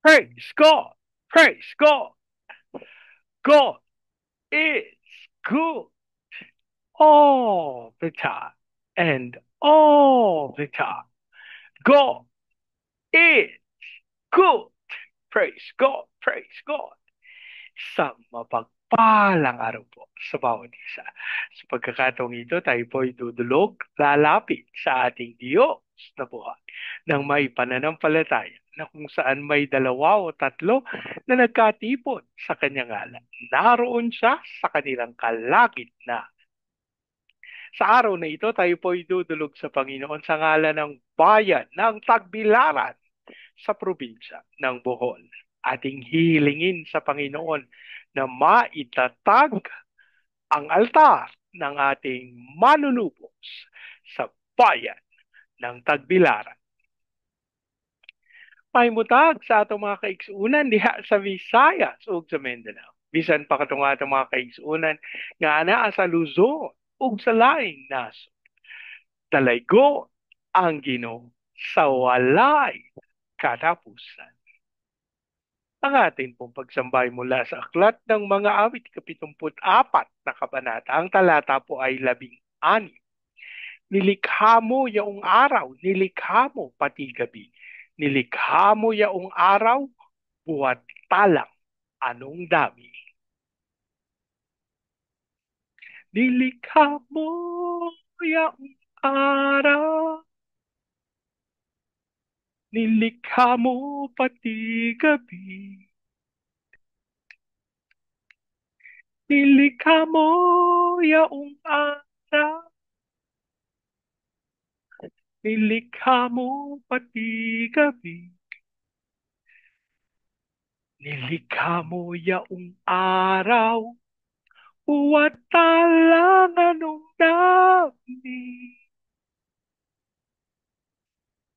Praise God. Praise God. God is good all the time and all the time. God is good. Praise God. Praise God. Isang mapagpalang araw po sa bawat isa. Sa pagkakataong ito, tayo po ay dudulog, lalapit sa ating Diyos na buhay ng may pananampalataya na kung saan may dalawa o tatlo na nagkatipon sa kanyang ngalan. Naroon siya sa kanilang kalagitnaan. Sa araw na ito, tayo po ay dudulog sa Panginoon sa ngalan ng bayan ng Tagbilaran sa probinsya ng Bohol. Ating hihilingin sa Panginoon na maitatag ang altar ng ating manunubos sa bayan ng Tagbilaran. Mahimutag sa atong mga kaigsuunan diha sa Visayas ug sa Mindanao. Bisan pa katong atong mga kaigsuunan nga anaa sa Luzon ug sa laing nasod. Dalaygo ang Ginoo sa walay katapusan. Ang atin pong pagsambay mula sa Aklat ng Mga Awit, 74 na kabanata. Ang talata po ay 16. Nilikha mo yaong araw, nilikha mo pati gabi. Nilikha mo yaong araw, buhat talang anong dami. Nilikha mo yaong araw, nilikha mo pati gabi. Nilikha mo yaong araw, nilikha mo pati gabi. Nilikha mo yaong araw, huwat talang anong dami.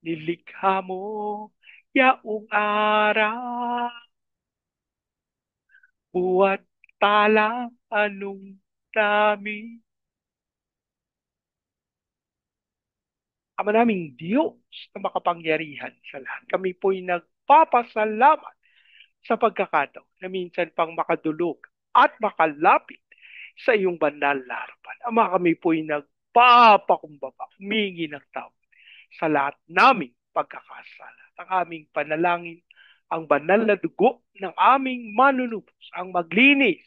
Nilikha mo yaong araw, huwat talang anong dami. Ama naming Diyos na makapangyarihan sa lahat. Kami po'y nagpapasalamat sa pagkakataon na minsan pang makadulog at makalapit sa iyong banal na harapan. Ama, kami po'y nagpapakumbaba, humingi ng tawad sa lahat naming pagkakasala. Ang aming panalangin, ang banal na dugo ng aming manunubos, ang maglinis,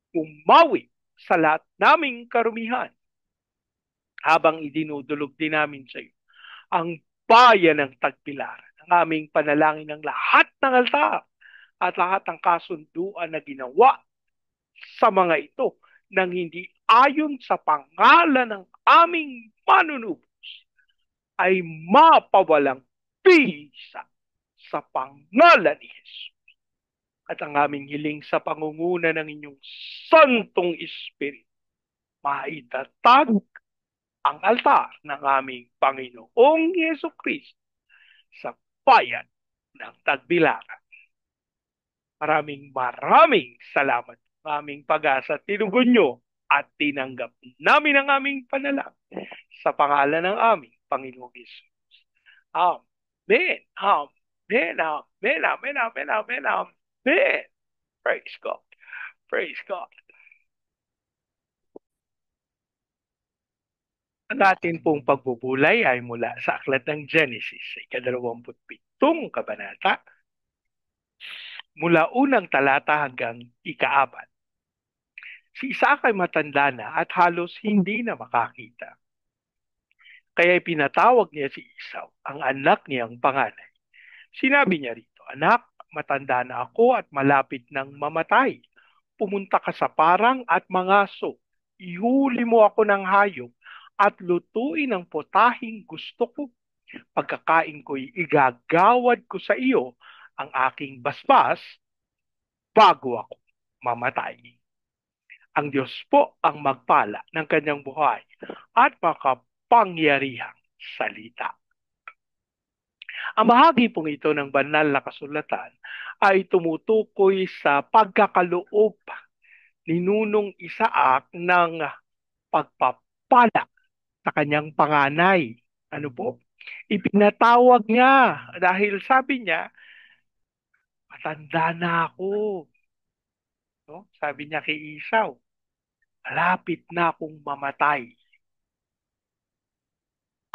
umawi sa lahat naming karumihan habang idinudulog din namin sa iyo ang bayan ng Tagbilaran, ang aming panalangin ng lahat ng altar at lahat ng kasunduan na ginawa sa mga ito nang hindi ayon sa pangalan ng aming manunubos ay mapawalang bisa sa pangalan ni Jesus. At ang aming hiling sa pangunguna ng inyong Santong Espiritu, maitatag ang altar ng aming Panginoong Yeso Kristo sa bayan ng Tagbilaran. Maraming salamat sa aming pag-asa. Tinugon nyo at tinanggap namin ang aming panalangin sa pangalan ng aming Panginoong Yesus. Amen. Amen. Amen. Amen. Amen. Amen. Amen. Praise God. Praise God. Ang atin pong pagbubulay ay mula sa Aklat ng Genesis, ika-27 kabanata, mula unang talata hanggang ika-4. Si Isaac ay matanda na at halos hindi na makakita. Kaya pinatawag niya si Esau, ang anak niyang panganay. Sinabi niya rito, "Anak, matanda na ako at malapit nang mamatay. Pumunta ka sa parang at mangaso. Ihuli mo ako ng hayop at lutuin ang potahing gusto ko. Pagkakain ko'y igagawad ko sa iyo ang aking basbas bago ako mamatay." Ang Diyos po ang magpala ng kanyang buhay at makapangyarihang salita. Ang bahagi pong ito ng banal na kasulatan ay tumutukoy sa pagkakaloob ni Nunong Isaac ng pagpapala sa kanyang panganay. Ano po? Ipinatawag niya dahil sabi niya, matanda na ako. No? Sabi niya kay Isaw, malapit na akong mamatay.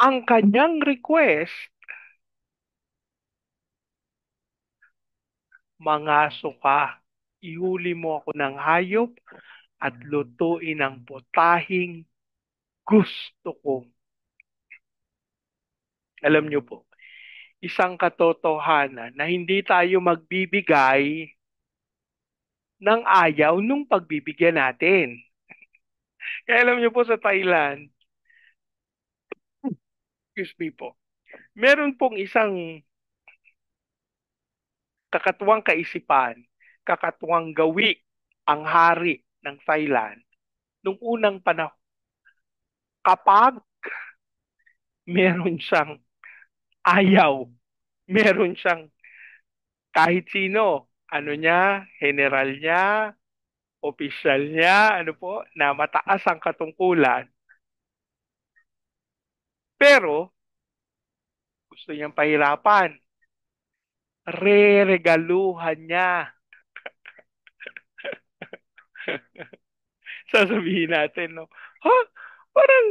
Ang kanyang request, mangaso ka, ihuli mo ako ng hayop at lutuin ang putahing gusto ko. Alam niyo po, isang katotohanan na hindi tayo magbibigay ng ayaw nung pagbibigyan natin. Kaya alam niyo po sa Thailand, excuse me po, meron pong isang kakatuwang kaisipan, kakatuwang gawi ang hari ng Thailand nung unang panahon. Kapag meron siyang ayaw, meron siyang kahit sino, ano niya, general niya, opisyal niya, ano po, na mataas ang katungkulan, pero gusto niyang pahirapan, re-regaluhan niya. Sasabihin natin, no? Ha? Parang,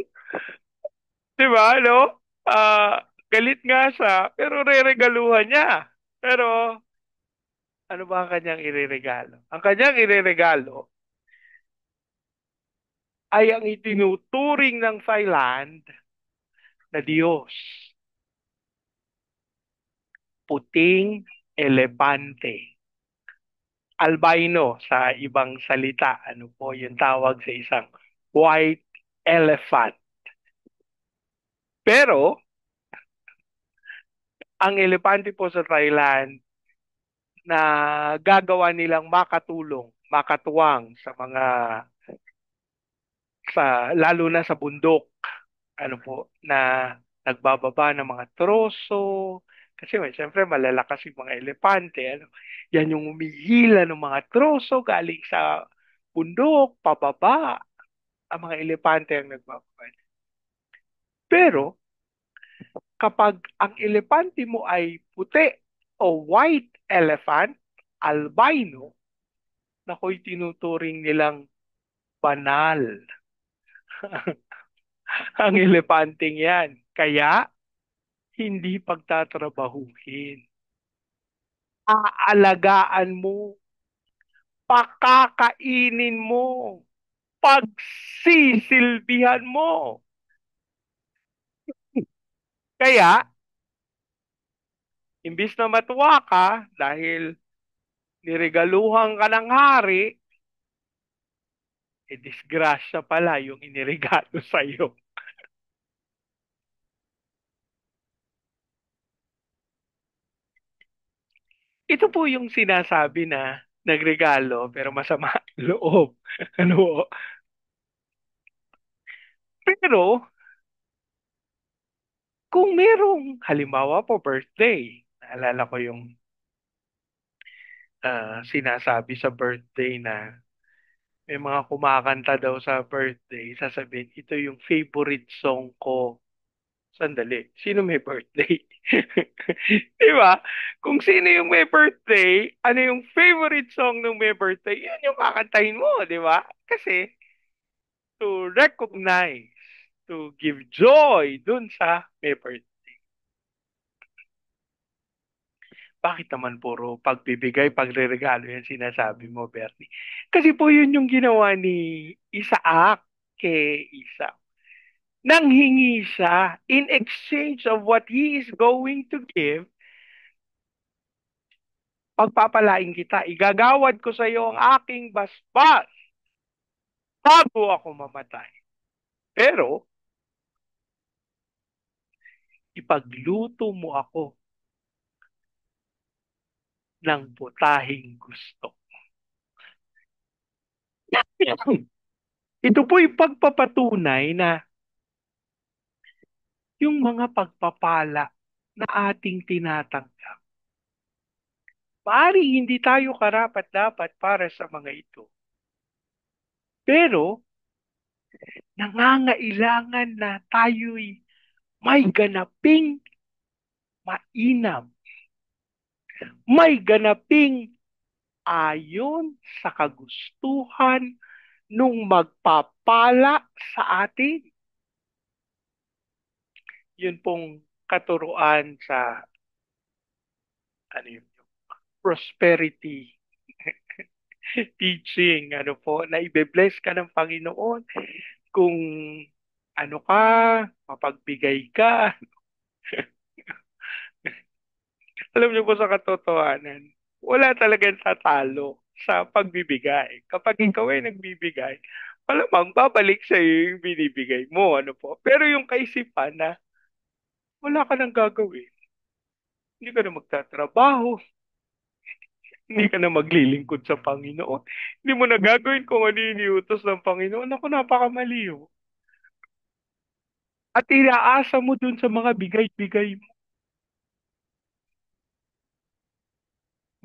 di ba, no? Galit nga siya, pero re-regaluhan niya. Pero, ano ba ang kanyang ireregalo? Ang kanyang ireregalo ay ang itinuturing ng Thailand na Diyos, puting elepante. Albino sa ibang salita. Ano po yung tawag sa isang white elephant. Pero, ang elepante po sa Thailand na gagawa nilang makatulong, makatuwang sa mga lalo na sa bundok, ano po, na nagbababa ng mga troso, kasi siyempre malalakas yung mga elepante, ano, yan yung umihila ng mga troso galing sa bundok, pababa, ang mga elepante ang nagbababa. Pero, kapag ang elepante mo ay puti o white elephant, albino, nako'y tinuturing nilang banal ang elepanteng yan. Kaya, hindi pagtatrabahuhin. Aalagaan mo, pakakainin mo, pagsisilbihan mo. Kaya, imbis na matuwa ka dahil niregaluhan ka ng hari, disgrasya pala yung iniregalo sa'yo. Ito po yung sinasabi na nagregalo pero masama ang loob. Ano? Pero kung merong halimbawa po birthday, naalala ko yung sinasabi sa birthday na may mga kumakanta daw sa birthday, sasabihin, ito yung favorite song ko. Sandali, sino may birthday? Di ba? Kung sino yung may birthday, ano yung favorite song ng may birthday, yun yung kakantahin mo, di ba? Kasi to recognize, to give joy dun sa may birthday. Bakit naman puro pagbibigay, pagre-regalo yan sinasabi mo, Bernie? Kasi po yun yung ginawa ni Isaac kay Isa. Nanghingi siya in exchange of what he is going to give, pagpapalain kita, igagawad ko sa iyo ang aking basbas bago ako mamatay. Pero, ipagluto mo ako ng putahing gusto. Ito po yung pagpapatunay na yung mga pagpapala na ating tinatanggap. Maaaring hindi tayo karapat-dapat para sa mga ito. Pero, nangangailangan na tayo'y may ganaping mainam may ganaping ayon sa kagustuhan nung magpapala sa atin. Yun pong katuruan sa ano yun, prosperity teaching, ano po, na ibe-bless ka ng Panginoon kung ano ka, mapagbigay ka. Alam niyo po sa katotohanan, wala talagang tatalo sa pagbibigay. Kapag ikaw ay nagbibigay, malamang babalik sa iyo yung binibigay mo, ano po. Pero yung kaisipan na wala ka nang gagawin, hindi ka na magtatrabaho, hindi ka na maglilingkod sa Panginoon, hindi mo na gagawin kung ano yung iniutos ng Panginoon. Ako, napakamali yun. At inaasa mo dun sa mga bigay-bigay mo.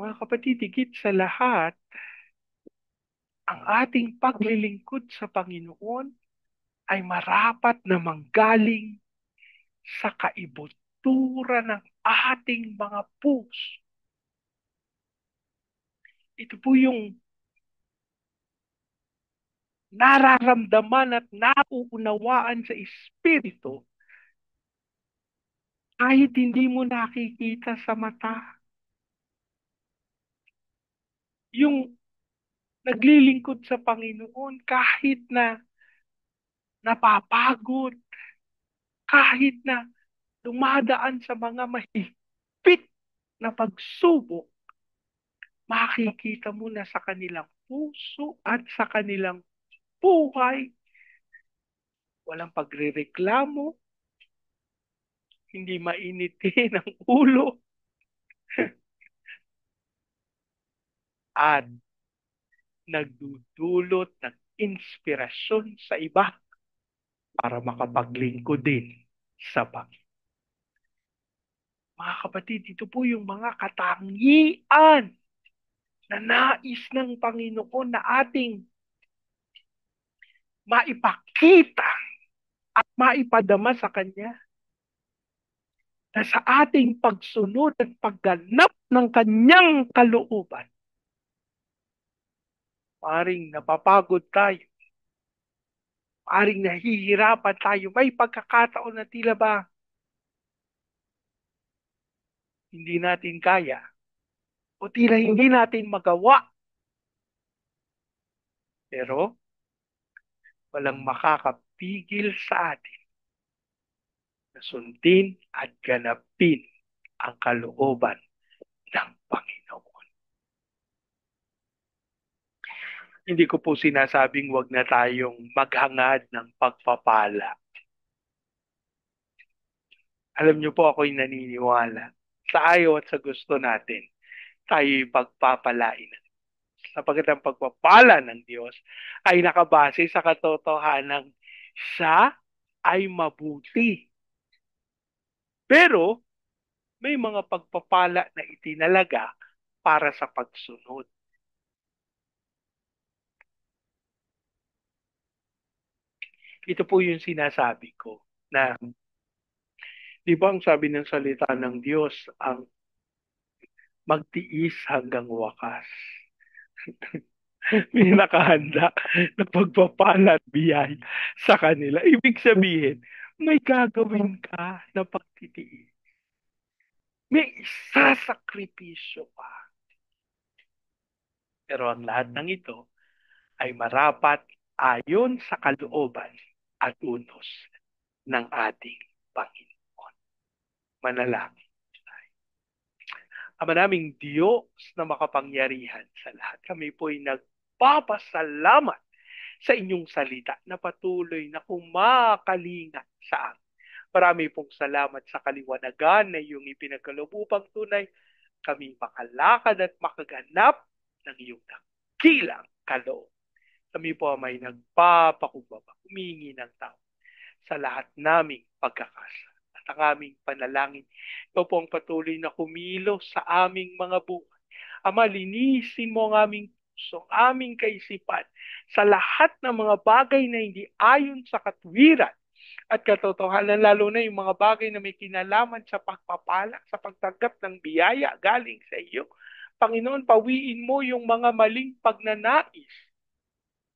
Mga kapatid, higit sa lahat, ang ating paglilingkod sa Panginoon ay marapat na manggaling sa kaibuturan ng ating mga puso. Ito po yung nararamdaman at nauunawaan sa Espiritu kahit hindi mo nakikita sa mata. Yung naglilingkod sa Panginoon kahit na napapagod, kahit na dumadaan sa mga mahigpit na pagsubok, makikita mo na sa kanilang puso at sa kanilang buhay, walang pagrereklamo, hindi mainitin ang ulo, at nagdudulot ng inspirasyon sa iba para makapaglingkod din sa Panginoon. Mga kapatid, ito po yung mga katangian na nais ng Panginoon na ating maipakita at maipadama sa Kanya, na sa ating pagsunod at pagganap ng Kanyang kalooban, paring napapagod tayo, paring nahihirapan tayo, may pagkakataon na tila ba hindi natin kaya o tila hindi natin magawa. Pero walang makakapigil sa atin na sundin at ganapin ang kalooban ng Panginoon. Hindi ko po sinasabing wag na tayong maghangad ng pagpapala. Alam niyo po, ako'y naniniwala sa ayaw at sa gusto natin, tayo'y pagpapalain. Sapagkat ang pagpapala ng Diyos ay nakabase sa katotohanan siya ay mabuti. Pero may mga pagpapala na itinalaga para sa pagsunod. Ito po yung sinasabi ko na, di ba ang sabi ng salita ng Diyos, ang magtiis hanggang wakas. May nakahanda na pagpapala at biyaya sa kanila. Ibig sabihin, may gagawin ka na pagtitiis. May isasakripisyo ka. Pero ang lahat ng ito ay marapat ayon sa kalooban at utos ng ating Panginoon. Manalangin. Ama naming Diyos na makapangyarihan sa lahat, kami po'y nagpapasalamat sa inyong salita na patuloy na kumakalinga sa amin. Marami pong salamat sa kaliwanagan na iyong ipinagkaloob upang tunay kami makalakad at makaganap ng iyong dakilang kaloob. Kami po may nagpapakumbaba, humingi ng tao sa lahat naming pagkakasala. At ang aming panalangin, ito po ang patuloy na kumilos sa aming mga buhay. Ama, linisin mo ang aming puso, ang aming kaisipan sa lahat ng mga bagay na hindi ayon sa katwiran at katotohanan, lalo na yung mga bagay na may kinalaman sa pagpapala, sa pagtanggap ng biyaya galing sa iyo. Panginoon, pawiin mo yung mga maling pagnanais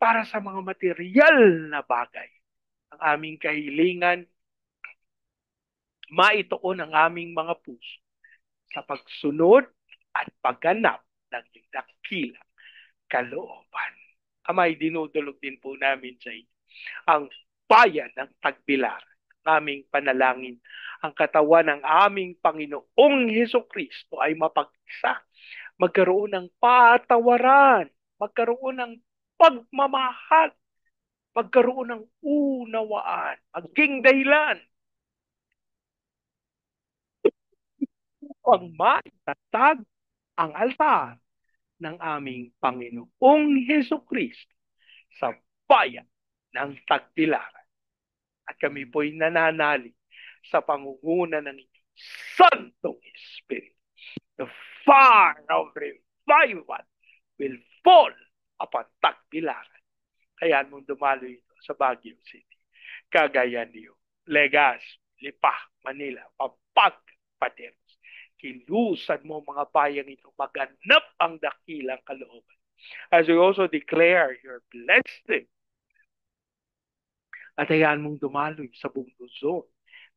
para sa mga material na bagay. Ang aming kahilingan, maituon ang aming mga puso sa pagsunod at pagganap ng iyong dakilang kalooban. Amay, dinudulog din po namin sa inyo ang bayan ng Tagbilaran. Aming panalangin, ang katawan ng aming Panginoong Heso Kristo ay mapag-isa, magkaroon ng patawaran, magkaroon ng pagmamahal, magkaroon ng unawaan, maging dahilan upang maitatag ang altar ng aming Panginoong Heso Kristo sa bayan ng Tagbilaran. At kami po'y nananalig sa pangunguna ng Santong Espiritu. The fire of revival will fall upon Tagbilaran. Kaya mong dumalo ito sa Baguio City, Cagayan de Oro, Legazpi, Lipa, Manila, Pampanga, Pateros. Kilusan mo mga bayang ito, maganap ang dakilang kalooban. As we also declare your blessing, at hayaan mong dumaloy sa buong Luzon,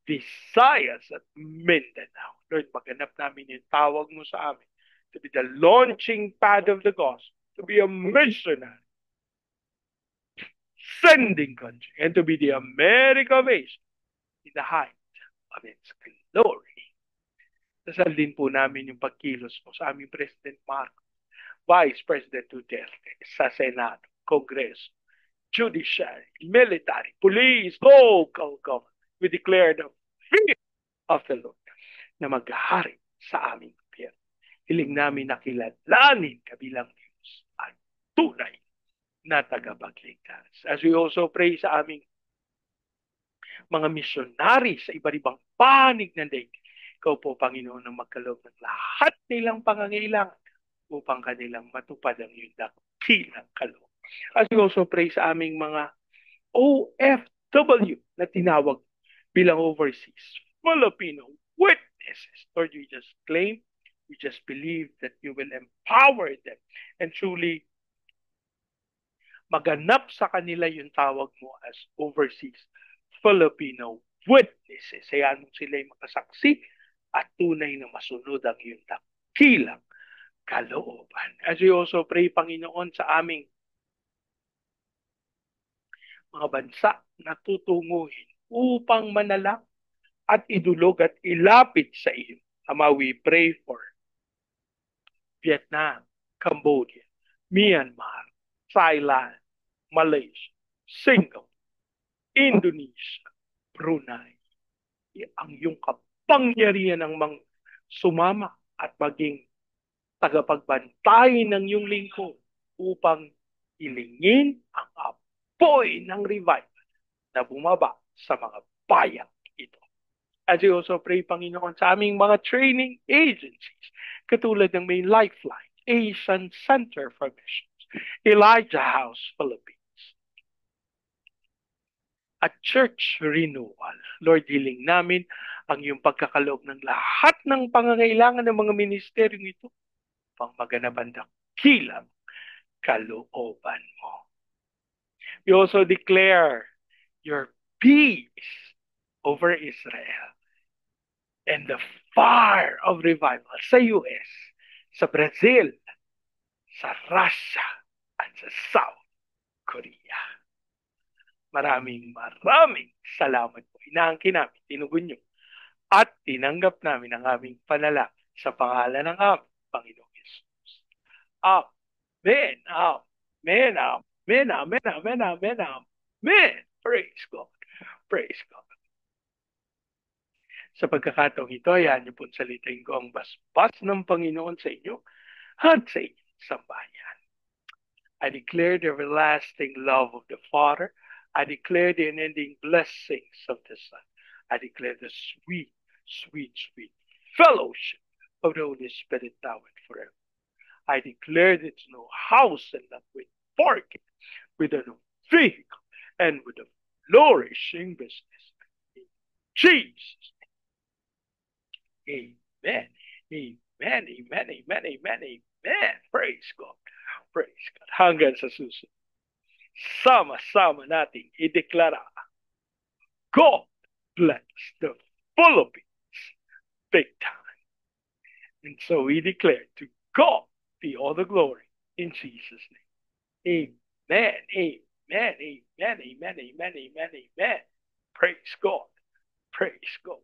Visayas at Mindanao. Lord, maganap namin yung tawag mo sa amin to be the launching pad of the gospel, to be a missionary, sending country, and to be the America of Asia in the height of its glory. Dasal din po namin yung pagkilos mo sa aming President Marcos, Vice President Duterte, sa Senado, Kongreso, Judiciary, Military, Police, local government. We declare the fear of the Lord na maghari sa aming gobyerno. Hiling namin na kilalanin kabilang Diyos at tunay na tagapagligtas. As we also pray sa aming mga misyonary sa iba't ibang panig ng daigdig, ikaw po, Panginoon, ang magkaloob ng lahat nilang pangangailangan upang kanilang matupad ang iyong dakilang kaloob. As we also pray sa aming mga OFW na tinawag bilang overseas Filipino witnesses. Lord, we just claim, we just believe that you will empower them and truly maganap sa kanila yung tawag mo as overseas Filipino witnesses. Hayaan mo sila'y makasaksi at tunay na masunod ang iyong dakilang kalooban. As we also pray, Panginoon, sa aming mga bansa na tutunguhin upang manalang at idulog at ilapit sa iyo. Ama, we pray for Vietnam, Cambodia, Myanmar, Thailand, Malaysia, Singapore, Indonesia, Brunei. Ang iyong kapangyarihan ang sumama at maging tagapagbantay ng iyong lingkod upang ilingin ang apoy ng revival na bumaba sa mga bayang ito. As we also pray, Panginoon, sa aming mga training agencies, katulad ng may Lifeline, Asian Center for Missions, Elijah House, Philippines, at Church Renewal. Lord, hiling namin ang iyong pagkakaloob ng lahat ng pangangailangan ng mga ministeryong ito pang maganap ang dakilang kalooban mo. We also declare your peace over Israel and the fire of revival sa US, sa Brazil, sa Russia, at sa South Korea. Maraming salamat po. Inaangkin namin, tinugon nyo, at tinanggap namin ang aming panalangin sa pangalan ng aming Panginoong Jesus. Amen. Amen. Amen. Amen. Amen. Amen. Amen. Praise God. Praise God. Sa pagkakataong ito, ayan niyo po salitain ko ang basbas ng Panginoon sa inyo at sa inyong sambayan. I declare the everlasting love of the Father. I declare the unending blessings of the Son. I declare the sweet, sweet, sweet fellowship of the Holy Spirit now and forever. I declare that no house and not with bargain, with a no vehicle, and with a flourishing business Jesus. Amen. Amen. Amen. Amen. Amen. Amen. Praise God. Praise God. Hanggang sa susunod. Sama-sama nating ideklara, God bless the Philippines big time. And so we declare to God be all the glory in Jesus' name. Amen. Amen. Amen. Amen. Amen. Amen. Amen. Praise God. Praise God.